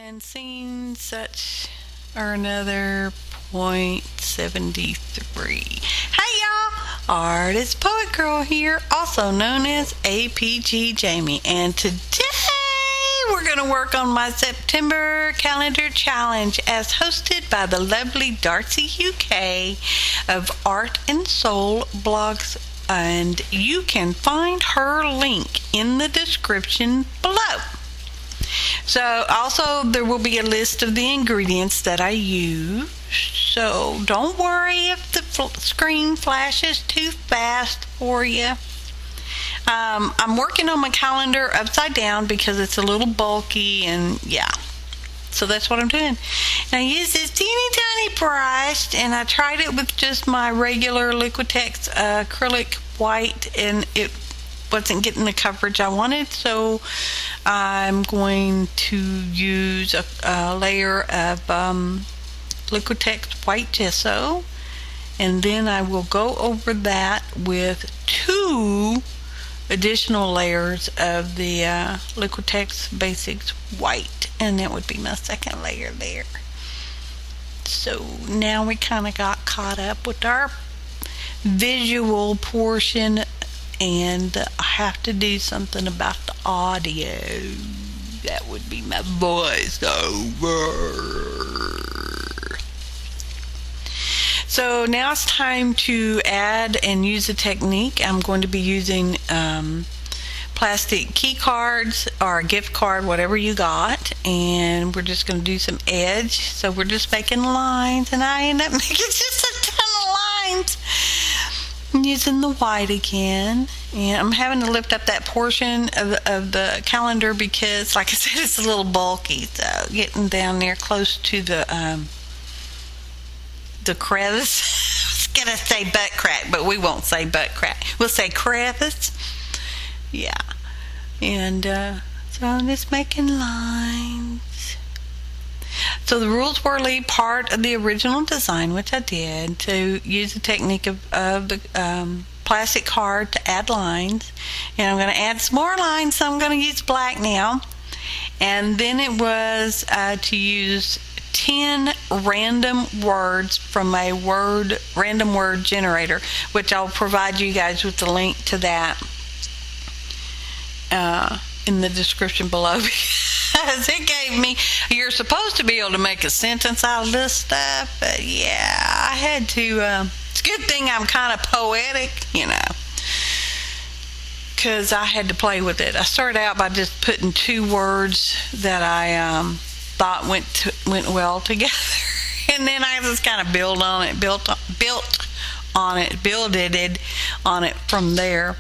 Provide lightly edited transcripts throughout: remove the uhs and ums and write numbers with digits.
And seen such or another .73. Hey y'all! Artist Poet Girl here, also known as APG Jamie. And today we're going to work on my September calendar challenge as hosted by the lovely Darcy UK of Art and Soul blogs. And you can find her link in the description below. So also there will be a list of the ingredients that I use. So don't worry if the screen flashes too fast for you. I'm working on my calendar upside down because it's a little bulky, and yeah. So that's what I'm doing. And I use this teeny tiny brush, and I tried it with just my regular Liquitex acrylic white, and it wasn't getting the coverage I wanted, so I'm going to use a layer of Liquitex white gesso, and then I will go over that with 2 additional layers of the Liquitex Basics white, and that would be my second layer there. So now we kind of got caught up with our visual portion, and I have to do something about the audio. That would be my voiceover. So now it's time to add and use a technique. I'm going to be using plastic key cards or a gift card, whatever you got, and we're just going to do some edge. So we're just making lines, and I end up making just a ton of lines. I'm using the white again, and I'm having to lift up that portion of the calendar because, like I said, it's a little bulky. So getting down there close to the crevice. I was gonna say butt crack, but we won't say butt crack. We'll say crevice. Yeah, and so I'm just making lines. So the rules were leave part of the original design, which I did, to use the technique of the plastic card to add lines. And I'm going to add some more lines, so I'm going to use black now. And then it was to use 10 random words from a random word generator, which I'll provide you guys with the link to that in the description below. Because it gave me, you're supposed to be able to make a sentence out of this stuff, but yeah, I had to, it's a good thing I'm kind of poetic, you know, because I had to play with it. I started out by just putting 2 words that I thought went well together, and then I just kind of built on it from there,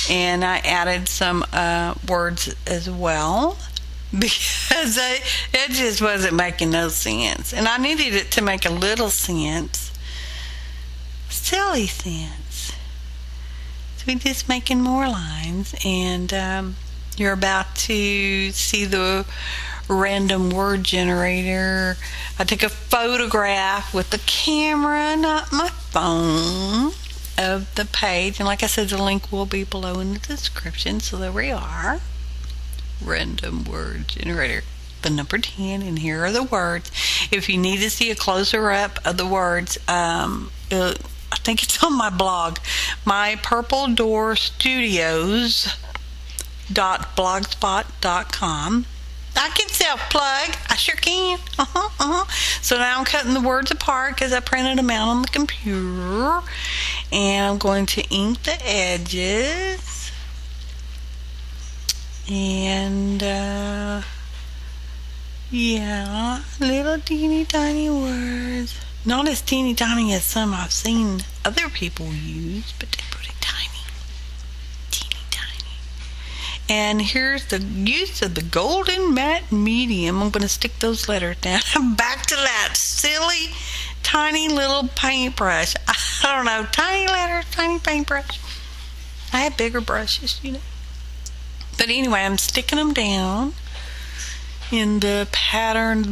and I added some words as well, because it just wasn't making no sense, and I needed it to make a little sense, silly sense. So we're just making more lines, and you're about to see the random word generator. I took a photograph with the camera, not my phone, of the page, and like I said, the link will be below in the description. So there we are, random word generator, the number 10, and here are the words. If you need to see a closer up of the words, I think it's on my blog, mypurpledoorstudios.blogspot.com. I can self-plug. I sure can. So now I'm cutting the words apart because I printed them out on the computer, and I'm going to ink the edges. And yeah, little teeny tiny words. Not as teeny tiny as some I've seen other people use, but they put it tiny, teeny tiny. And here's the use of the golden matte medium. I'm going to stick those letters down. Back to that silly tiny little paintbrush. I don't know, tiny letters, tiny paintbrush. I have bigger brushes, you know. But anyway, I'm sticking them down in the pattern.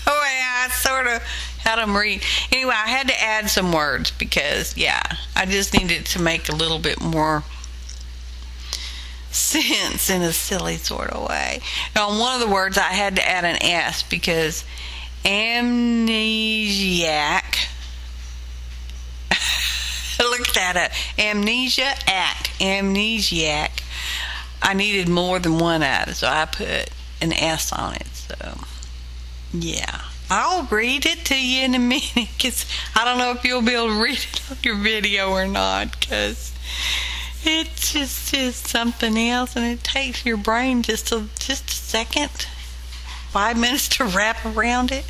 Oh yeah, I sort of had them read. Anyway, I had to add some words because, yeah, I just needed to make a little bit more sense in a silly sort of way. Now, on one of the words, I had to add an S because amnesiac. Look that up. Amnesiac. I needed more than one out, so I put an S on it. So, yeah. I'll read it to you in a minute because I don't know if you'll be able to read it on your video or not because it's just something else and it takes your brain just a second, 5 minutes to wrap around it.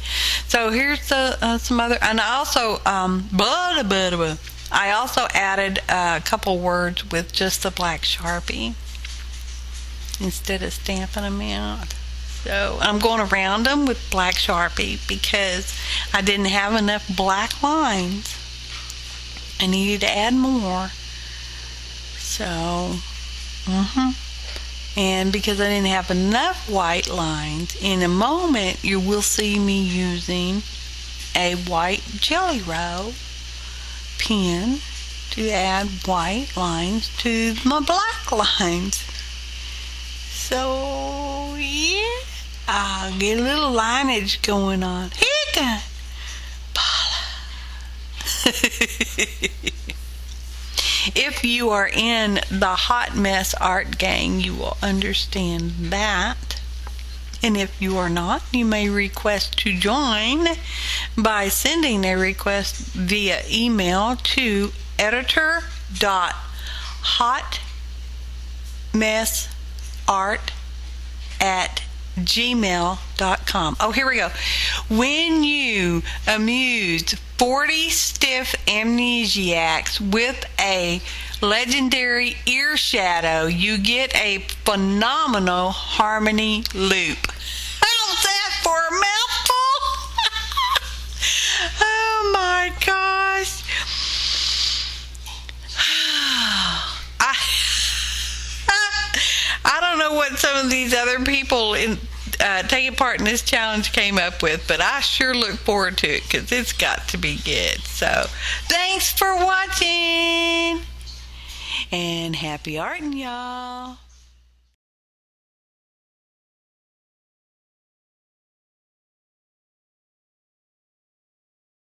So here's some other, and I also I also added a couple words with just the black Sharpie instead of stamping them out. So I'm going around them with black Sharpie because I didn't have enough black lines. I needed to add more. So, and because I didn't have enough white lines, in a moment you will see me using a white Jelly Roll pen to add white lines to my black lines. So, yeah. I'll get a little lineage going on. Here, Paula. If you are in the Hot Mess Art Gang, you will understand that. And if you are not, you may request to join by sending a request via email to editor.hotmessart@gmail.com. Oh, here we go. When you amused 40 stiff amnesiacs with a legendary ear shadow, you get a phenomenal harmony loop. How's that for a mouthful? Oh my gosh. I don't know what some of these other people taking part in this challenge came up with, but I sure look forward to it because it's got to be good. So, thanks for watching, and happy arting, y'all.